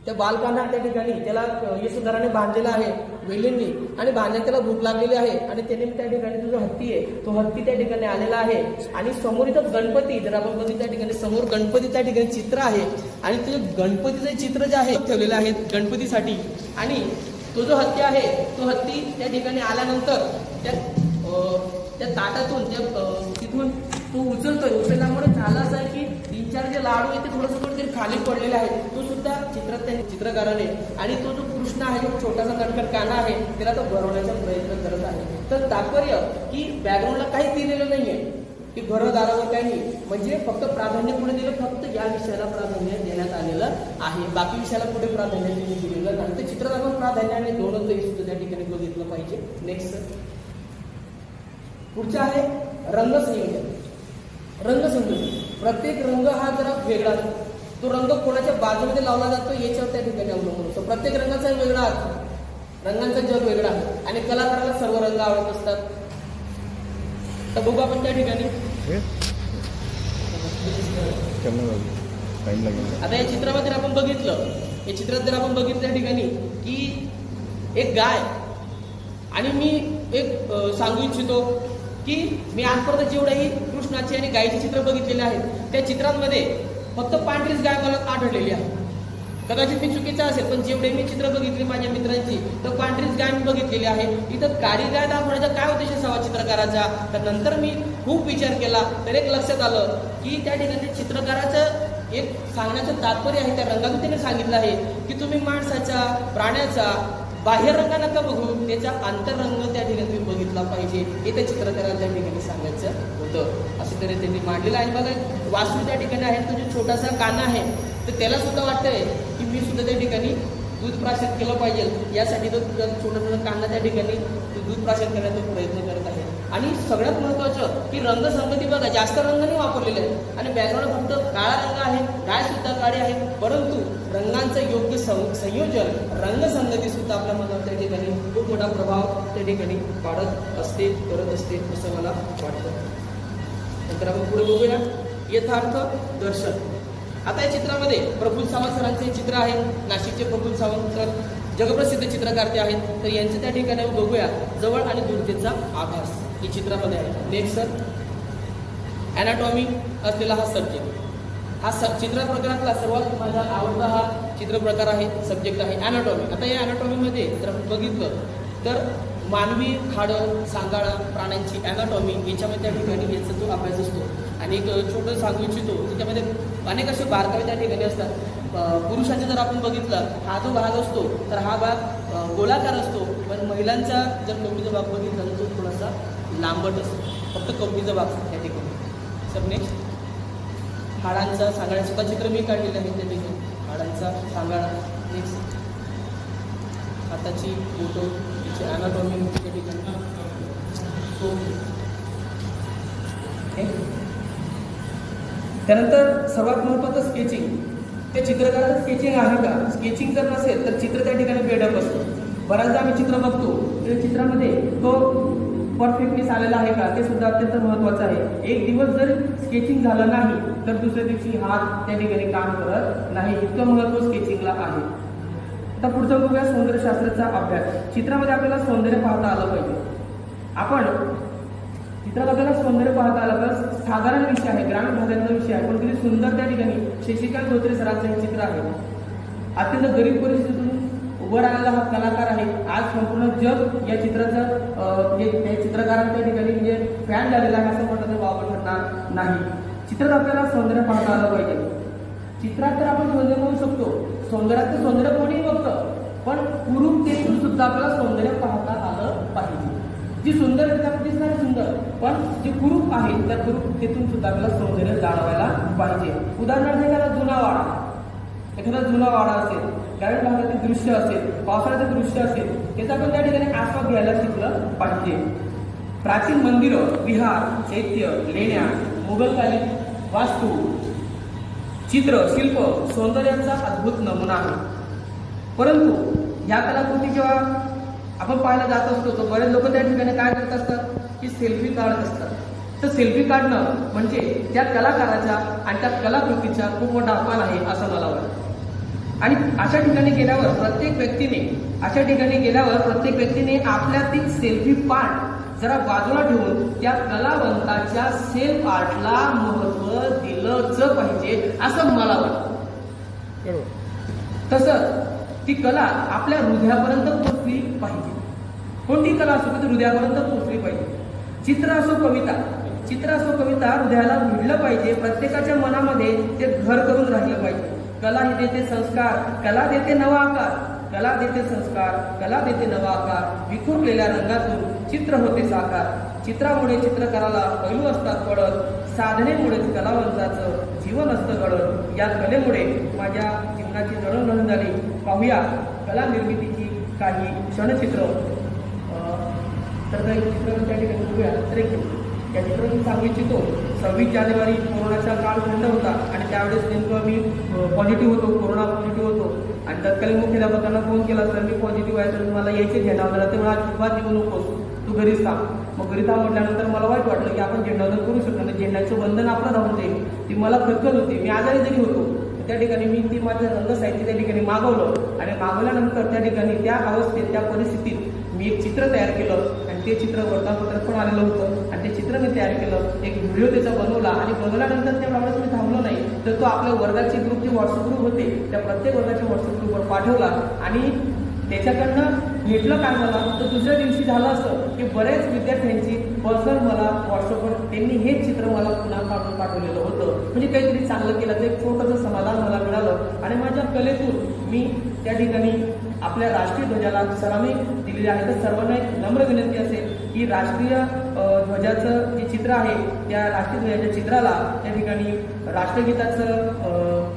त्या बालकांना त्या ठिकाणी त्याला यशोधराने बांधलेला आहे वेलींनी आणि बांधण्यात त्याला भूक लागलेली आहे आणि त्याने त्या ठिकाणी जो हत्ती आहे तो हत्ती त्या ठिकाणी आलेला आहे. आणि समोर इथं गणपती जर आपण बघितलं त्या ठिकाणी समोर गणपती त्या ठिकाणी चित्र आहे आणि ते गणपतीचे चित्र जे आहे ठेवलेले आहेत गणपतीसाठी. आणि तो जो हत्ती आहे तो हत्ती त्या ठिकाणी आल्यानंतर त्या ताटातून तिथून तो उचलल्यामुळे झालं असं आहे की 3-4 जे लाडू आहे ते थोडंसं कुठेतरी खाली पडलेले आहेत. तो सुद्धा चित्रकाराने आणि तो जो कृष्ण आहे जो छोटासा नटखट कान्हा आहे त्याला तो भरवण्याचा प्रयत्न करत आहे. तर तात्पर्य की बॅकग्राऊंडला काही दिलेलं नाहीये की घरदारावर काही नाही म्हणजे फक्त प्राधान्य पुढे दिलं फक्त या विषयाला प्राधान्य देण्यात आलेलं आहे. बाकी विषयाला पुढे प्राधान्य दिलेलं नाही. तर चित्रात आपण प्राधान्याने दोनच सुद्धा त्या ठिकाणी बघितलं पाहिजे. नेक्स्ट पुढचं आहे रंगसंयोजन. रंगसंयोजन प्रत्येक रंग हा जरा वेगळा असतो. तो रंग कोणाच्या बाजूमध्ये लावला जातो याच्यावर त्या ठिकाणी अवलंबून असतो. प्रत्येक रंगाचा वेगळा अर्थ रंगांचा जग वेगळा आहे आणि कलाकाराला सर्व रंग आवडत असतात. तर बघू आपण त्या ठिकाणी आता या चित्रामध्ये आपण बघितलं या चित्रात जर आपण बघितलं त्या ठिकाणी की एक गाय आणि मी एक सांगू इच्छितो की मी आजपर्यंत जेवढेही कृष्णाची आणि गायीची चित्र बघितलेले आहेत त्या चित्रांमध्ये फक्त पांढरीच गाय मला आढळलेली आहे. कदाचित मी चुकीचं असेल पण जेवढे मी चित्र बघितली माझ्या मित्रांची तर पांढरीच गाय मी बघितलेली आहे. इथं काळी गाय दाखवण्याचा काय उद्देश असावा चित्रकाराचा. तर नंतर मी खूप विचार केला तर एक लक्षात आलं की त्या ठिकाणी चित्रकाराचं एक सांगण्याचं तात्पर्य आहे त्या रंगातून त्याने सांगितलं आहे की तुम्ही माणसाचा प्राण्याचा बाह्य रंग नका बघू त्याचा अंतररंग त्या ठिकाणी तुम्ही बघितला पाहिजे हे त्या चित्रकाराला त्या ठिकाणी सांगायचं होतं. असं तरी त्यांनी मांडलेलं आहे. बघा वासू त्या ठिकाणी आहे तो जो छोटासा कान्हा आहे तर त्याला सुद्धा वाटतंय की मी सुद्धा त्या ठिकाणी दूध प्राशन केलं पाहिजे यासाठी तो छोटा कान्हा त्या ठिकाणी दूध प्राशन करण्याचा प्रयत्न करत आहे. आणि सगळ्यात महत्वाचं की रंगसंगती बघा जास्त रंग नाही वापरलेले आहेत आणि बॅकग्राऊंड फक्त काळा रंग आहे गाय सुद्धा काळी आहे परंतु रंगांचं योग्य संयोजन रंगसंगती सुद्धा आपल्या मनात त्या ठिकाणी खूप मोठा प्रभाव त्या ठिकाणी पाडत असते करत असते असं मला वाटतं. नंतर आपण पुढे बघूया यथार्थ दर्शन. आता या चित्रामध्ये प्रफुल्ल सावंत सरांचे चित्र आहे. नाशिकचे प्रफुल्ल सावंत सर जगप्रसिद्ध चित्रकार ते आहेत तर यांचं त्या ठिकाणी बघूया जवळ आणि दूरतेचा आभास ही चित्रामध्ये आहे. नेक्स्ट सर अॅनाटॉमी असलेला हा सब्जेक्ट हा चित्र प्रकारातला सर्वात माझा आवडता हा चित्र प्रकार आहे सब्जेक्ट आहे अॅनाटॉमी. आता या अॅनाटॉमीमध्ये जर आपण बघितलं तर मानवी हाडं सांगाळा प्राण्यांची अॅनाटॉमी याच्यामध्ये त्या ठिकाणी याचा तो अभ्यास असतो. आणि एक छोटं सांगू इच्छितो त्याच्यामध्ये अनेक असे बारकावे त्या ठिकाणी असतात. पुरुषांचा जर आपण बघितलं हा जो भाग असतो तर हा भाग गोलाकार असतो पण महिलांचा जर कवडीचा भाग बघितला तर तो थोडासा लांबट असतो फक्त कवडीचा भाग त्या ठिकाणी. सर नेक्स्ट हाडांचा सांगाळा सुद्धा चित्र मी काढलेलं आहे त्या ठिकाणी हाडांचा सांगाळा. नेक्स्ट हाताची बोटं तिची अॅनाटॉमी त्या ठिकाणी. त्यानंतर सर्वात महत्त्वाचं स्केचिंग. ते चित्रकाराचं स्केचिंग आहे का स्केचिंग जर नसेल तर चित्र त्या ठिकाणी बेडप असतं. बऱ्याचदा आम्ही चित्र बघतो तर चित्रामध्ये तो परफेक्टनेस आलेला आहे का ते सुद्धा अत्यंत महत्त्वाचं आहे. एक दिवस जर स्केचिंग झालं नाही तर दुसऱ्या दिवशी हात त्या ठिकाणी काम करत नाही इतकं महत्त्व स्केचिंगला आहे. आता पुढचं बघूया सौंदर्यशास्त्राचा अभ्यास. चित्रामध्ये आपल्याला सौंदर्य पाहता आलं पाहिजे. आपण चित्रात आपल्याला सौंदर्य पाहता आलं तर साधारण विषय आहे, ग्रामीण भागातला विषय आहे, पण किती सुंदर त्या ठिकाणी शशिकांत धोत्रे सरांचं हे चित्र आहे. अत्यंत गरीब परिस्थितीतून उभं राहिलेला हा कलाकार आहे. आज संपूर्ण जग या चित्राचं या चित्रकारांच्या ठिकाणी म्हणजे फॅन झालेला आहे असं म्हटलं तर वावग ठरणार नाही. चित्रात आपल्याला सौंदर्य पाहता आलं पाहिजे. चित्रात तर आपण सौंदर्य म्हणू शकतो, सौंदर्याचं सौंदर्य कोणी बघतं, पण कुरूपतेतून सुद्धा आपल्याला सौंदर्य पाहता आलं पाहिजे. जी सुंदर दिसणारी सुंदर, पण जे कुरूप आहे त्या कुरूपतेतून सुद्धा आपल्याला सौंदर्य जाणवायला पाहिजे. उदाहरणार्थ एखादा जुना वाडा असेल, ग्रामीण भागातील दृश्य असेल, पावसाळ्याचं दृश्य असेल, त्याचा आपण त्या ठिकाणी आस्वाद घ्यायला शिकलं पाहिजे. प्राचीन मंदिरं, विहार, चैत्य, लेण्या, मुघलकालीन वास्तू, चित्र, शिल्प सौंदर्याचा अद्भुत नमुना आहे. परंतु या कलाकृती जेव्हा आपण पाहायला जात असतो तर बरेच लोक त्या ठिकाणी काय करत असतात की सेल्फी काढत असतात. तर सेल्फी काढणं म्हणजे त्या कलाकाराच्या आणि त्या कलाकृतीचा खूप मोठा अपमान आहे असं मला वाटतं. आणि अशा ठिकाणी गेल्यावर प्रत्येक व्यक्तीने आपल्यातील सेल्फी पार्ट जरा बाजूला ठेवून त्या कलावंताच्या सेल्फ आर्टला महत्व दिलंच पाहिजे असं मला वाटतं. तसंच ती कला आपल्या हृदयापर्यंत पोहोचली पाहिजे. कोणती कला असो ती हृदयापर्यंत पोहोचली पाहिजे. चित्र असो कविता हृदयाला भिडलं पाहिजे. प्रत्येकाच्या मनामध्ये ते घर करून राहिलं पाहिजे. कला ही देते संस्कार, कला देते नवा आकार, कला देते संस्कार, कला देते नवा आकार. विखुरलेल्या रंगातून चित्र होते साकार. चित्रामुळे चित्रकाराला पैलू असतात पडत, साधनेमुळेच कलावंताचं जीवन असतं घडत. या कलेमुळे माझ्या जीवनाची जडणघडण झाली. पाहूया कला निर्मितीची काही क्षणचित्र. तर चित्र त्या ठिकाणी बघूया. तर या चित्र मी सांगू इच्छितो. 26 जानेवारी कोरोनाचा काळ थंड होता आणि त्यावेळेस नेमकं मी पॉझिटिव्ह होतो, कोरोना पॉझिटिव्ह होतो. आणि तत्कालीन मुख्याध्यापकांना फोन केला, सर मी पॉझिटिव्ह आहे तर मला यायचे घेणार. ते मला अजिबात येऊ नकोस, तू घरीच थांब. मग घरी थांब म्हटल्यानंतर मला वाईट वाटलं की आपण झेंडावंदन करू शकतो नाही, झेंड्याचं बंधन आपलं राहून जाईल. ती मला खतखत होती, मी आजारी जरी होतो. त्या ठिकाणी मी ती माझं रंगसाहित्य त्या ठिकाणी मागवलं आणि मागवल्यानंतर त्या ठिकाणी त्या अवस्थेत त्या परिस्थितीत मी एक चित्र तयार केलं आणि ते चित्र वर्तमानपत्रात पण आलेलं होतं आणि ते चित्र मी तयार केलं. एक व्हिडिओ त्याचा बनवला आणि बनवल्यानंतर त्यावेळेस मी थांबलो नाही तर तो आपल्या वर्गाचे ग्रुप जे व्हॉट्सअप ग्रुप होते त्या प्रत्येक वर्गाच्या व्हॉट्सअप ग्रुपवर पाठवला. आणि त्याच्याकडनं भेटलं काय मला तर दुसऱ्या दिवशी झालं असं की बऱ्याच विद्यार्थ्यांची पर्सनल मला व्हॉट्सअपवर त्यांनी हेच चित्र मला पुन्हा काढून पाठवलेलं होतं. म्हणजे काहीतरी चांगलं केलं, ते एक छोटंसं समाधान मला मिळालं. आणि माझ्या कलेतून मी त्या ठिकाणी आपल्या राष्ट्रीय ध्वजाला सलामी दिलेली आहे. तर सर्वांना एक नम्र विनंती असेल की राष्ट्रीय ध्वजाचं जे चित्र आहे त्या राष्ट्रीय ध्वजाच्या चित्राला त्या ठिकाणी राष्ट्रगीताचं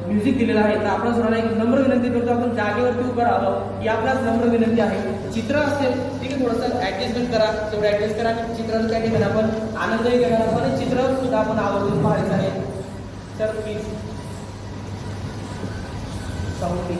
म्युझिक दिलेलं आहे. तर आपण सर्वांना एक नम्र विनंती करतो, आपण जागेवरती उभं राहावं ही आपल्याच नम्र विनंती आहे. चित्र असेल ठीक आहे, थोडंसं ऍडजस्टमेंट करा, तेवढं ऍडजस्ट करा. चित्राचं त्या ठिकाणी आपण आनंदही घेणार आहोत आणि चित्र सुद्धा आपण आवर्जून पाहायचं आहे. तर प्लीज साऊंड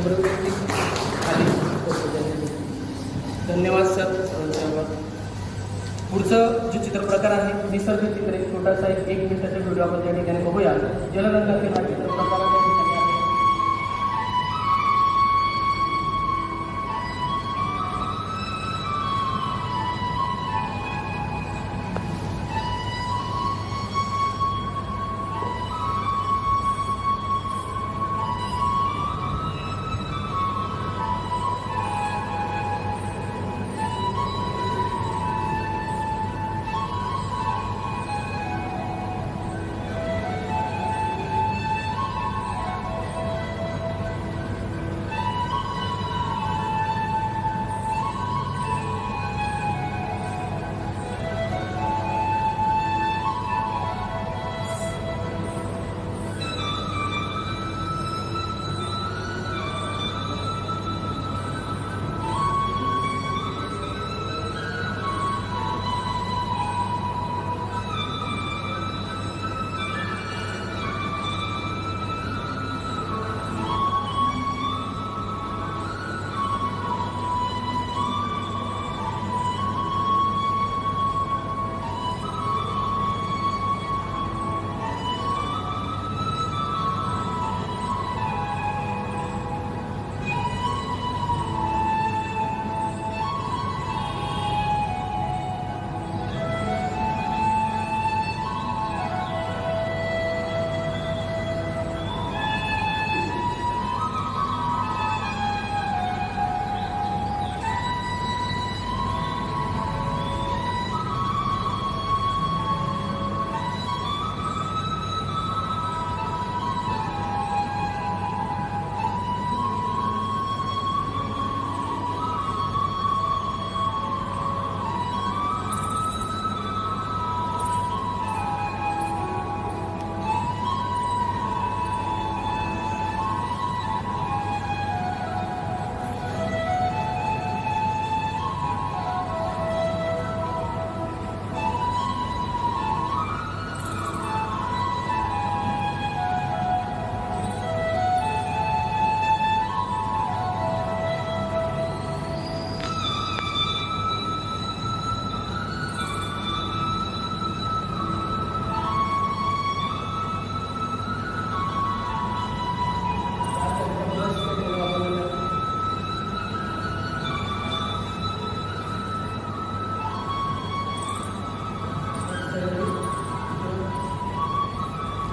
व्यक्ती खाली धन्यवाद सर. पुढचं जे चित्रप्रकार आहे निसर्ग चित्र, एक छोटासा एक मिनिटाचा व्हिडिओ आपण त्या ठिकाणी बघूया. जलरंगातील हा चित्रप्रकार त्या ठिकाणी आहे.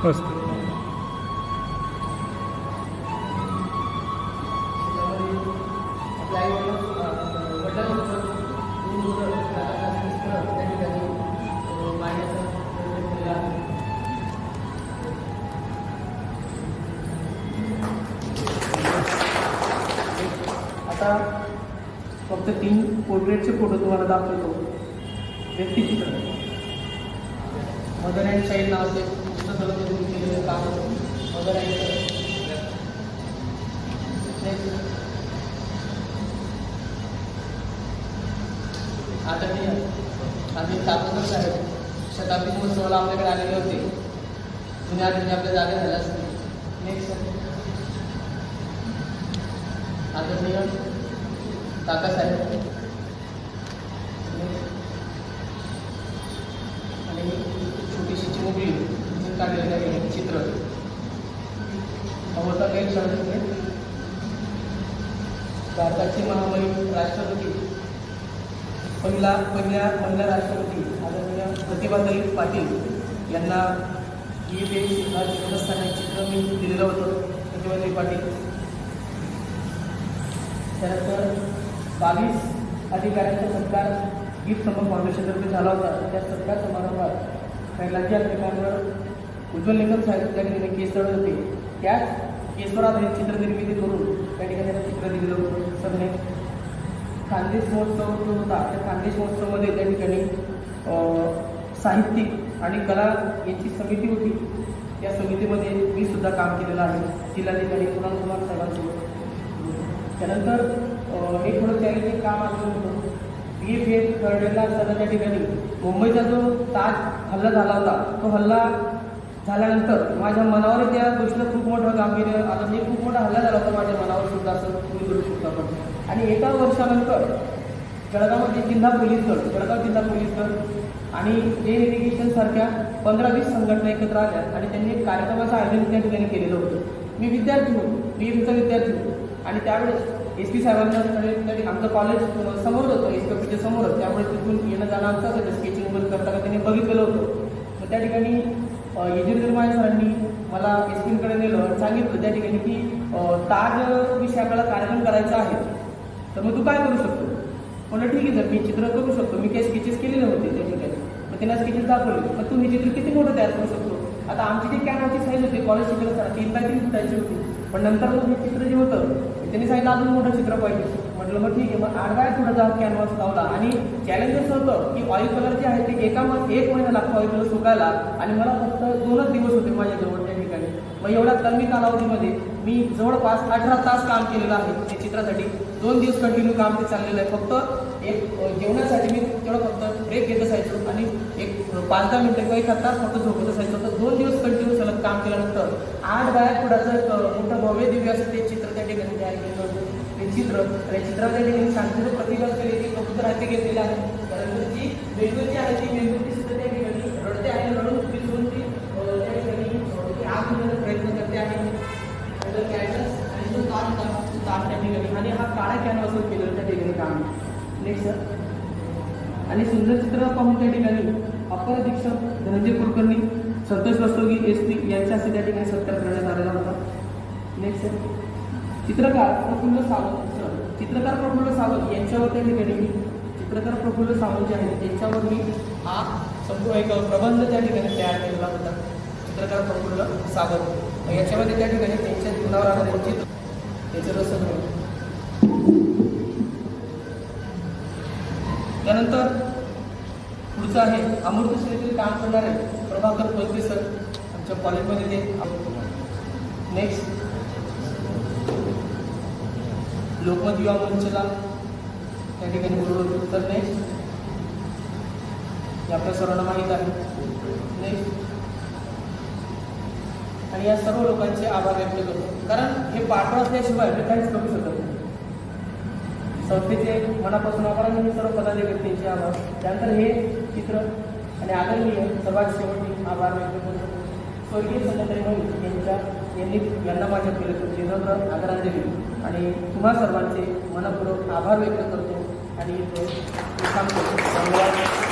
मस्त. आता फक्त 3 पोर्ट्रेटचे फोटो तुम्हाला दाखवतो. व्यक्तिचित्र मदर अँड चाइल्ड नावाचे पुस्तकामध्ये केलेलं काम मदर अँड चाइल्ड. आता आम्ही तापकर साहेब शताब्दी महोत्सवाला आपल्याकडे आलेले होते. जुन्या आठवणी आपल्या जागा झाल्या असतील. नेक्स्ट आदरणीय काकासाहेब आणि छोटीशी चिमुकली काढलेलं आहे चित्र. होता काही क्षण भारताचे महामहिम राष्ट्रपती पहिल्या महिला राष्ट्रपती आदरणीय प्रतिभाताई पाटील यांना ही चित्रस्थानी चित्र मी दिलेलं होतं. प्रतिभाताई पाटील त्यानंतर 22 अधिकाऱ्यांचा सत्कार गिफ्ट समूह फाउंडेशनतर्फे झाला होता. त्या सत्कार समारंभात पहिल्यांदा प्रकारांवर उज्ज्वल लेखन साहित्य त्या ठिकाणी केस चढवत होते. त्याच केसवर आधारित चित्रनिर्मिती करून त्या ठिकाणी त्यांना चित्र दिलेलं होतं. सगळे खानदेश महोत्सव जो होता त्या खानदेश महोत्सवामध्ये त्या ठिकाणी साहित्यिक आणि कला यांची समिती होती. त्या समितीमध्ये मी सुद्धा काम केलेलं आहे जिल्हाधिकारी कुणाल कुमार साहेबांसोबत. त्यानंतर हे थोडं चॅलेंजिंग काम आलं होतं. PFA ठरलेला असताना त्या ठिकाणी मुंबईचा जो ताज हल्ला झाला होता तो हल्ला झाल्यानंतर माझ्या मनावर त्या गोष्टीला खूप मोठं गांभीर्य आलं, म्हणजे खूप मोठा हल्ला झाला होता माझ्या मनावर सुद्धा, असं तुम्ही करू शकता आपण. आणि एका वर्षानंतर जळगावमध्ये जळगाव जिल्हा पोलीस दल आणि जे इरिगेशन सारख्या 15-20 संघटना एकत्र आल्या आणि त्यांनी एक कार्यक्रमाचं आयोजन त्या ठिकाणी केलेलं होतं. मी विद्यार्थी होतो, BMचा विद्यार्थी होतो आणि त्यावेळेस SP साहेबांकडे आमचं कॉलेज समोर होतं, SPच्या समोरच, त्यामुळे तिथून येणं जाणं आमचं असायचं. स्केचिंग वगैरे करताना त्यांनी बघितलेलं होतं. मग त्या ठिकाणी येजिरमाय सरांनी मला SPकडे नेलं आणि सांगितलं त्या ठिकाणी की ताज विषयी आपल्याला कार्यक्रम करायचा आहे, तर मग तू काय करू शकतो. म्हणलं ठीक आहे सर, मी चित्र करू शकतो. मी काही स्केचेस केलेले होते त्या ठिकाणी. मग त्यांना स्केचेस दाखवले. मग तू हे चित्र किती मोठं तयार करू शकतो. आता आमची ती कॅनवाची साईज होती कॉलेज शिकलं 3x3 फुटाची होती. पण नंतर मग हे चित्र जे होतं त्यांनी सांगितलं अजून मोठं चित्र पाहिजे. म्हटलं मग ठीक आहे. मग 8x थोडासा कॅनव्हास लावला आणि चॅलेंज असं होतं की ऑइल कलर जे आहे ते 1 महिना लागतो ऑइल कलर सुकायला आणि मला फक्त 2च दिवस होते माझ्याजवळ त्या ठिकाणी. मग एवढ्या कमी कालावधीमध्ये मी जवळपास 18 तास काम केलेलं आहे त्या चित्रासाठी. 2 दिवस कंटिन्यू काम ते चाललेलं आहे. फक्त एक जेवणासाठी मी तेवढं फक्त ब्रेक घेत असायचो आणि एक 5-10 मिनिटं किंवा 1 तास फक्त झोपत असायचो. तर 2 दिवस कंटिन्यू सलग काम केल्यानंतर 8x थोडासा एक मोठं भव्य दिव्य असं ते चित्र त्या ठिकाणी तयार केलं होतं. ते चित्र आणि चित्राच्या ठिकाणी शांतीचं प्रतिभा केली की कबूतर हाती घेतलेलं आहे. कारण जी मेंदूची आहे ती मेंदूची सुद्धा त्या ठिकाणी रडते आहे. रडून दिसून ती त्या ठिकाणी आग घेण्याचा प्रयत्न करते आहे. आणि तो तार त्या ठिकाणी आणि हा काळा कॅनव्हासवर केलेलं त्या ठिकाणी काम. Next sir. आणि सुंदर चित्र पाहून त्या ठिकाणी अपर अधीक्षक धनंजय कुलकर्णी, संतोष रस्तोगी SP यांच्या हस्ते त्या ठिकाणी सत्कार करण्यात आलेला होता. Next sir. चित्रकार प्रफुल्ल सावंत यांच्यावर त्या ठिकाणी चित्रकार प्रफुल्ल सावंत जे आहेत त्यांच्यावर मी हा संपूर्ण एक प्रबंध त्या ठिकाणी तयार केलेला होता. चित्रकार प्रफुल्ल सावंत याच्यामध्ये त्या ठिकाणी त्यांच्या जीवनावर आधारित चित्र त्याचं रसन होतं. त्यानंतर पुढचं आहे अमृत श्रेणीतील काम करणारे प्रभाकर कोलते सर, आमच्या कॉलेजमध्ये ते. नेक्स्ट लोकमत युवा मंचला त्या ठिकाणी बोलवलं तर. नेक्स्ट हे आपल्या सर्वांना माहीत आहे. नेक्स्ट आणि या सर्व लोकांचे आभार व्यक्त करतो, कारण हे पाठबळ असल्याशिवाय मी काहीच करू शकत नाही. संस्थेचे मनापासून आभार आणि मी सर्व पदाधिकाऱ्यांचे आभार. त्यानंतर हे चित्र आणि आदरणीय सर्वात शेवटी आभार व्यक्त करतो स्वर्गीय संजय यांनी यांना माझ्या केलं विनम्र आदरांजली आणि तुम्हा सर्वांचे मनपूर्वक आभार व्यक्त करतो आणि थांबतो. धन्यवाद.